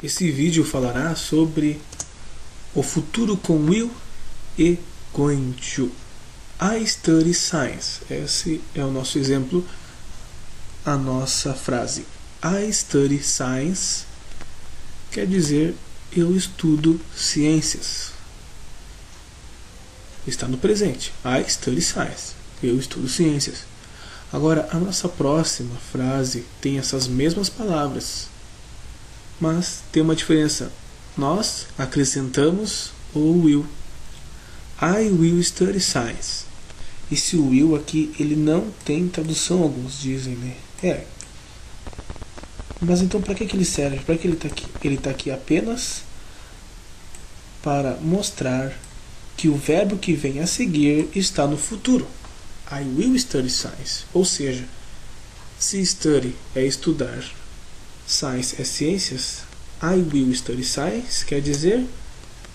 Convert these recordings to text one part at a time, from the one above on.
Esse vídeo falará sobre o futuro com will e going to. I study science. Esse é o nosso exemplo, a nossa frase. I study science quer dizer eu estudo ciências. Está no presente. I study science. Eu estudo ciências. Agora, a nossa próxima frase tem essas mesmas palavras, mas tem uma diferença. Nós acrescentamos o will. I will study science. Esse will aqui, ele não tem tradução, alguns dizem, né? Mas então, para que ele serve? Para que ele está aqui? Ele está aqui apenas para mostrar que o verbo que vem a seguir está no futuro. I will study science. Ou seja, se study é estudar, science é ciências, I will study science quer dizer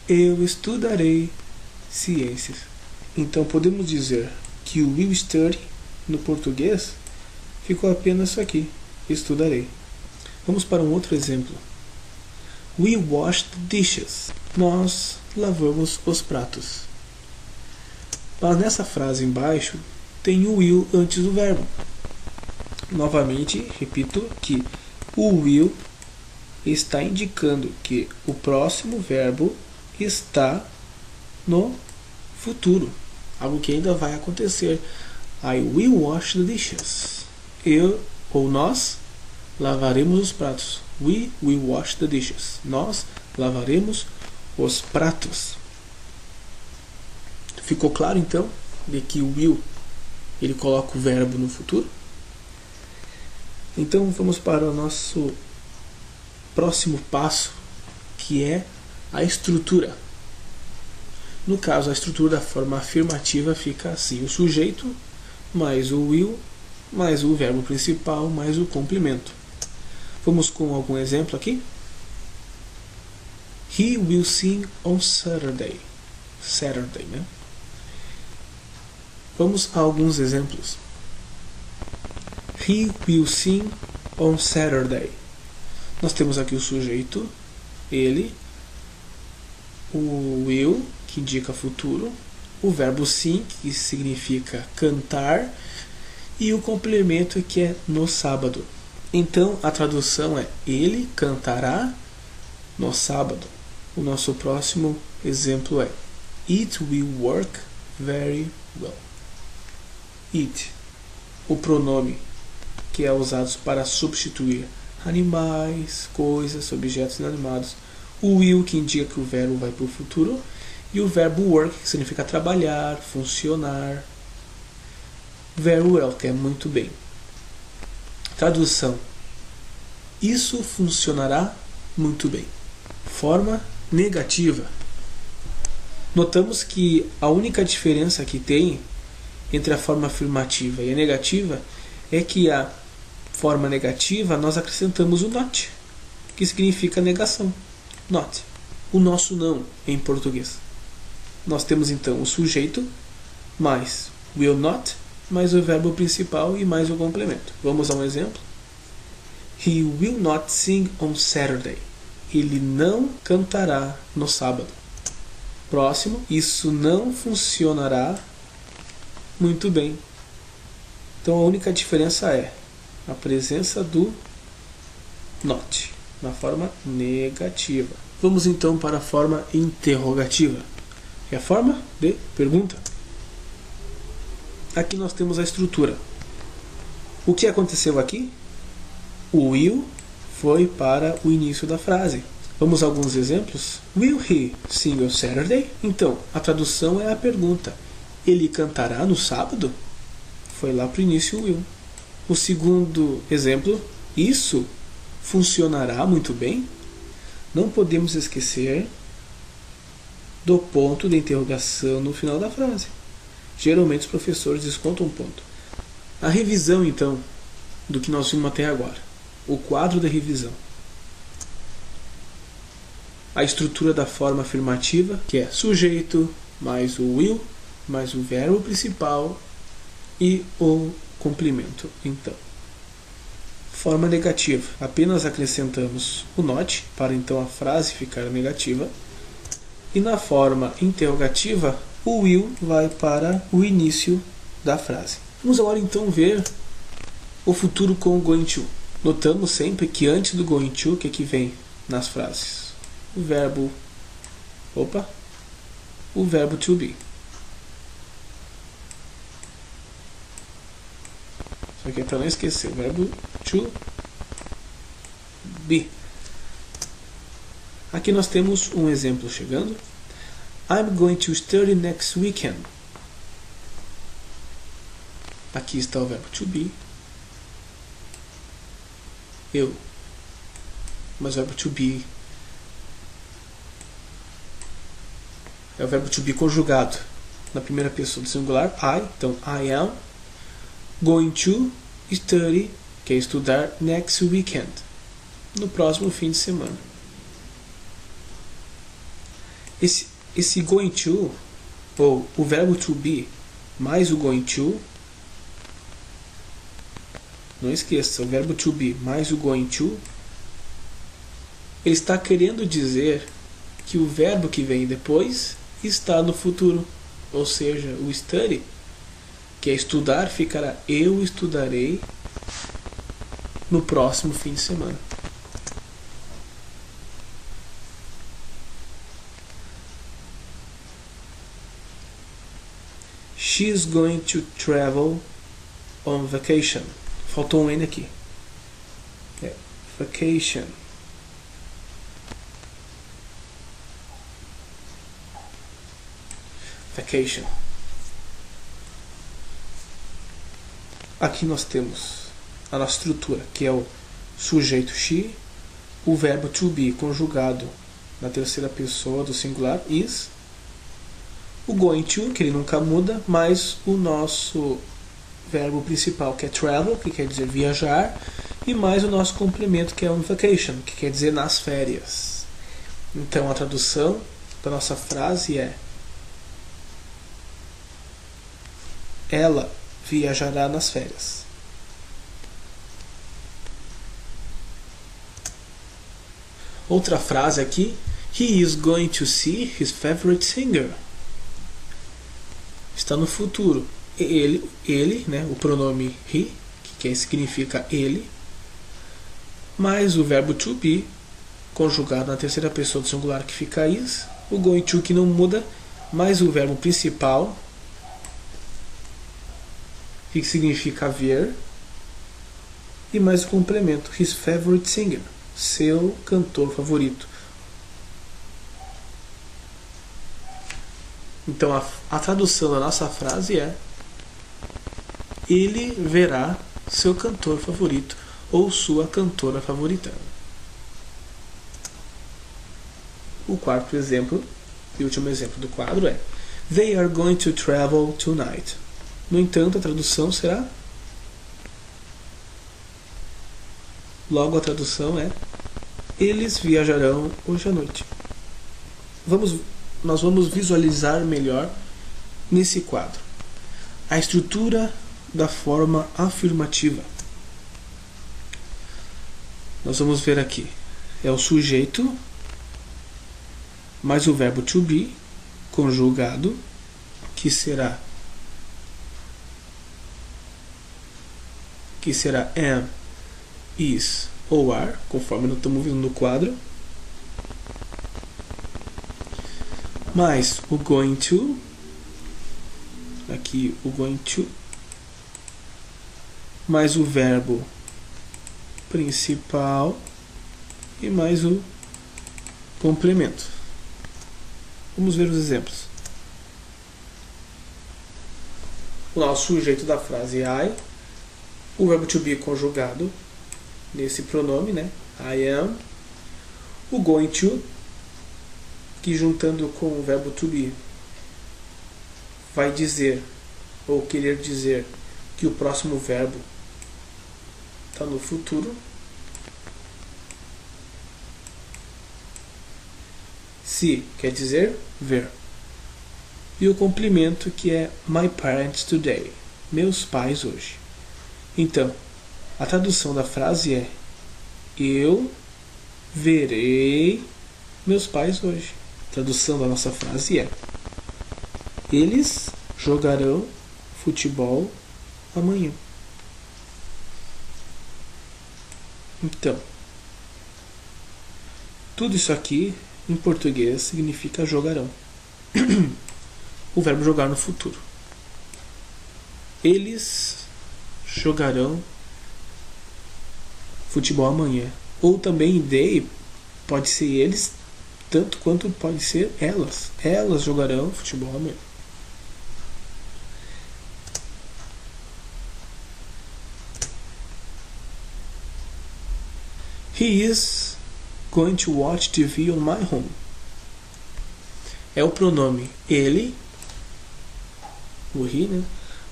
eu estudarei ciências. Então podemos dizer que o will study no português ficou apenas isso aqui, estudarei. Vamos para um outro exemplo. We wash the dishes. Nós lavamos os pratos. Mas nessa frase embaixo tem o will antes do verbo. Novamente, repito que o will está indicando que o próximo verbo está no futuro. Algo que ainda vai acontecer. I will wash the dishes. Eu ou nós lavaremos os pratos. We will wash the dishes. Nós lavaremos os pratos. Ficou claro então de que o will ele coloca o verbo no futuro? Então vamos para o nosso próximo passo, que é a estrutura. No caso, a estrutura da forma afirmativa fica assim: o sujeito mais o will mais o verbo principal mais o complemento. Vamos com algum exemplo aqui? He will sing on Saturday. Saturday, né? Vamos a alguns exemplos. He will sing on Saturday. Nós temos aqui o sujeito, ele, o will, que indica futuro, o verbo sing, que significa cantar, e o complemento, que é no sábado. Então, a tradução é: ele cantará no sábado. O nosso próximo exemplo é: It will work very well. It, o pronome que é usado para substituir animais, coisas, objetos inanimados. O will, que indica que o verbo vai para o futuro. E o verbo work, que significa trabalhar, funcionar. Very well, que é muito bem. Tradução: isso funcionará muito bem. Forma negativa. Notamos que a única diferença que tem entre a forma afirmativa e a negativa é que a forma negativa nós acrescentamos o not, que significa negação. Not. O nosso não em português. Nós temos então o sujeito mais will not mais o verbo principal e mais o complemento. Vamos a um exemplo. He will not sing on Saturday. Ele não cantará no sábado. Próximo. Isso não funcionará muito bem. Então a única diferença é a presença do not na forma negativa. Vamos então para a forma interrogativa, que é a forma de pergunta. Aqui nós temos a estrutura. O que aconteceu aqui? O will foi para o início da frase. Vamos a alguns exemplos. Will he sing on Saturday? Então, a tradução é a pergunta. Ele cantará no sábado? Foi lá para o início o will. O segundo exemplo. Isso funcionará muito bem? Não podemos esquecer do ponto de interrogação no final da frase. Geralmente os professores descontam um ponto. A revisão, então, do que nós vimos até agora. O quadro da revisão. A estrutura da forma afirmativa, que é sujeito, mais o will, mais o verbo principal e o complemento. Então, forma negativa. Apenas acrescentamos o not para então a frase ficar negativa. E na forma interrogativa, o will vai para o início da frase. Vamos agora então ver o futuro com o going to. Notamos sempre que antes do going to, o que vem nas frases? O verbo to be. Isso aqui é para não esquecer, o verbo to be. Aqui nós temos um exemplo chegando. I'm going to study next weekend. Aqui está o verbo to be. Eu. Mas o verbo to be é o verbo to be conjugado na primeira pessoa do singular, I. Então, I am going to study, que é estudar, next weekend, no próximo fim de semana. Esse going to, ou o verbo to be, mais o going to, não esqueça, o verbo to be mais o going to, ele está querendo dizer que o verbo que vem depois está no futuro. Ou seja, o study, que é estudar, ficará eu estudarei no próximo fim de semana. She's going to travel on vacation. Faltou um N aqui. É vacation. Vacation. Aqui nós temos a nossa estrutura, que é o sujeito she, o verbo to be conjugado na terceira pessoa do singular, is, o going to, que ele nunca muda, mais o nosso verbo principal, que é travel, que quer dizer viajar, e mais o nosso complemento, que é on vacation, que quer dizer nas férias. Então a tradução da nossa frase é: ela viajará nas férias. Outra frase aqui: he is going to see his favorite singer. Está no futuro. Ele, né, o pronome he, que significa ele, mais o verbo to be, conjugado na terceira pessoa do singular, que fica is, o going to, que não muda, mais o verbo principal, que significa ver, e mais o complemento, his favorite singer, seu cantor favorito. Então a tradução da nossa frase é: ele verá seu cantor favorito ou sua cantora favorita. O quarto exemplo e último exemplo do quadro é: they are going to travel tonight. No entanto, a tradução será: logo a tradução é: eles viajarão hoje à noite. Nós vamos visualizar melhor nesse quadro a estrutura da forma afirmativa. Nós vamos ver aqui, é o sujeito mais o verbo to be conjugado, que será am, is ou are, conforme nós estamos vendo no quadro, mais o going to, aqui o going to, mais o verbo principal e mais o complemento. Vamos ver os exemplos. O nosso sujeito da frase I, o verbo to be conjugado nesse pronome, né? I am, o going to, que juntando com o verbo to be vai dizer ou querer dizer que o próximo verbo está no futuro. See quer dizer ver. E o complemento, que é my parents today, meus pais hoje. Então, A tradução da frase é: eu verei meus pais hoje. A tradução da nossa frase é: eles jogarão futebol amanhã. Então, tudo isso aqui em português significa jogarão. O verbo jogar no futuro. Eles jogarão futebol amanhã. Ou também they, pode ser eles, tanto quanto pode ser elas. Elas jogarão futebol amanhã. He is going to watch TV on my home. É o pronome ele, o he, né?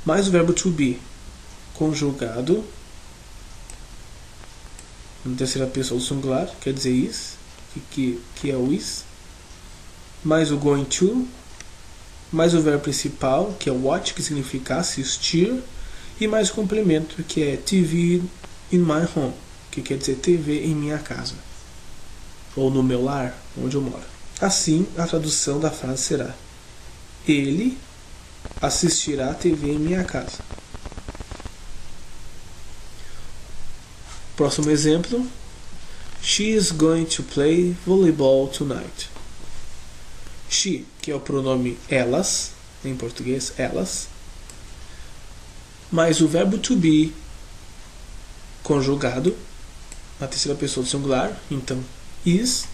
Mais o verbo to be, conjugado na terceira pessoa do singular, quer dizer is, que é o is, mais o going to, mais o verbo principal, que é watch, que significa assistir, e mais o complemento, que é TV in my home, que quer dizer TV em minha casa, ou no meu lar, onde eu moro. Assim, a tradução da frase será: ele assistirá TV em minha casa. Próximo exemplo: she is going to play volleyball tonight. She, que é o pronome elas, em português, elas, mais o verbo to be, conjugado na terceira pessoa do singular, então is,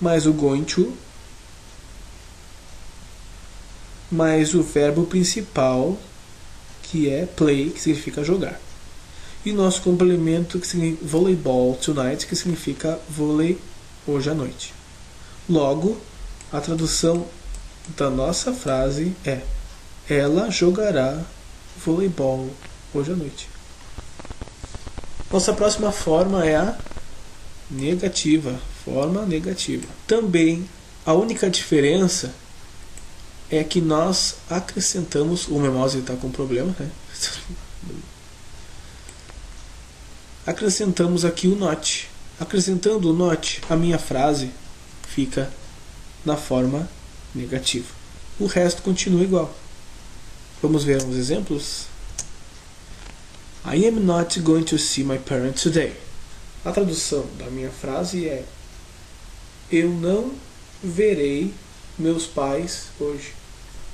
mais o going to, mais o verbo principal, que é play, que significa jogar. E nosso complemento, que significa volleyball tonight, que significa vôlei hoje à noite. Logo, a tradução da nossa frase é: ela jogará voleibol hoje à noite. Nossa próxima forma é a negativa, forma negativa. Também a única diferença é que nós acrescentamos, o meu mouse está com problema, né? Acrescentamos aqui o not. Acrescentando o not, a minha frase fica na forma negativa. O resto continua igual. Vamos ver uns exemplos? I am not going to see my parents today. A tradução da minha frase é: eu não verei meus pais hoje.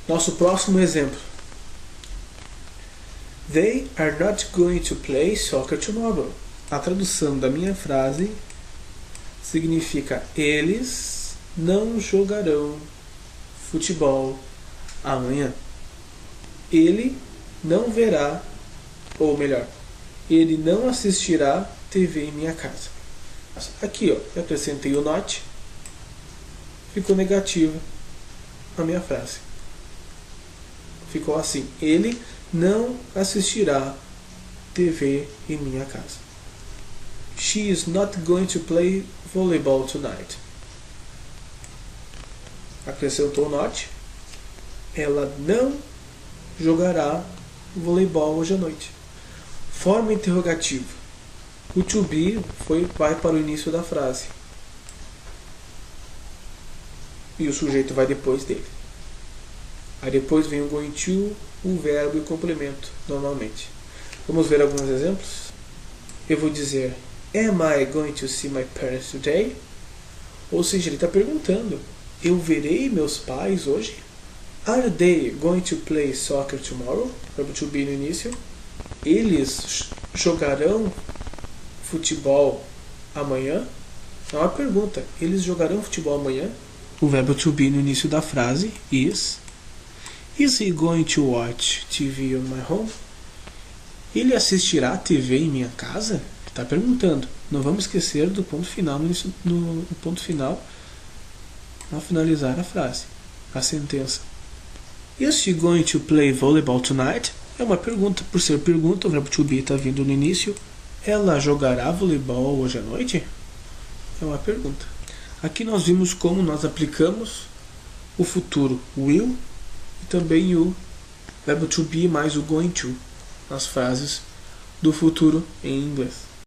Nosso próximo exemplo: they are not going to play soccer tomorrow. A tradução da minha frase significa: eles não jogarão futebol amanhã. Ele não verá, ou melhor, ele não assistirá TV em minha casa. Aqui, ó, eu acrescentei o not, ficou negativa a minha frase. Ficou assim: ele não assistirá TV em minha casa. She is not going to play volleyball tonight. Acrescentou o not. Ela não jogará voleibol hoje à noite. Forma interrogativa. O to be vai para o início da frase. E o sujeito vai depois dele. Aí depois vem o going to, o verbo e o complemento, normalmente. Vamos ver alguns exemplos? Eu vou dizer: am I going to see my parents today? Ou seja, ele está perguntando: eu verei meus pais hoje? Are they going to play soccer tomorrow? Verbo to be no início. Eles jogarão futebol amanhã? É uma pergunta. Eles jogarão futebol amanhã? O verbo to be no início da frase, is. Is he going to watch TV on my home? Ele assistirá TV em minha casa? Está perguntando. Não vamos esquecer do ponto final no ponto final ao finalizar a frase, a sentença. Is she going to play volleyball tonight? É uma pergunta. Por ser pergunta, o verbo to be está vindo no início. Ela jogará voleibol hoje à noite? É uma pergunta. Aqui nós vimos como nós aplicamos o futuro will e também o verbo to be mais o going to nas frases do futuro em inglês.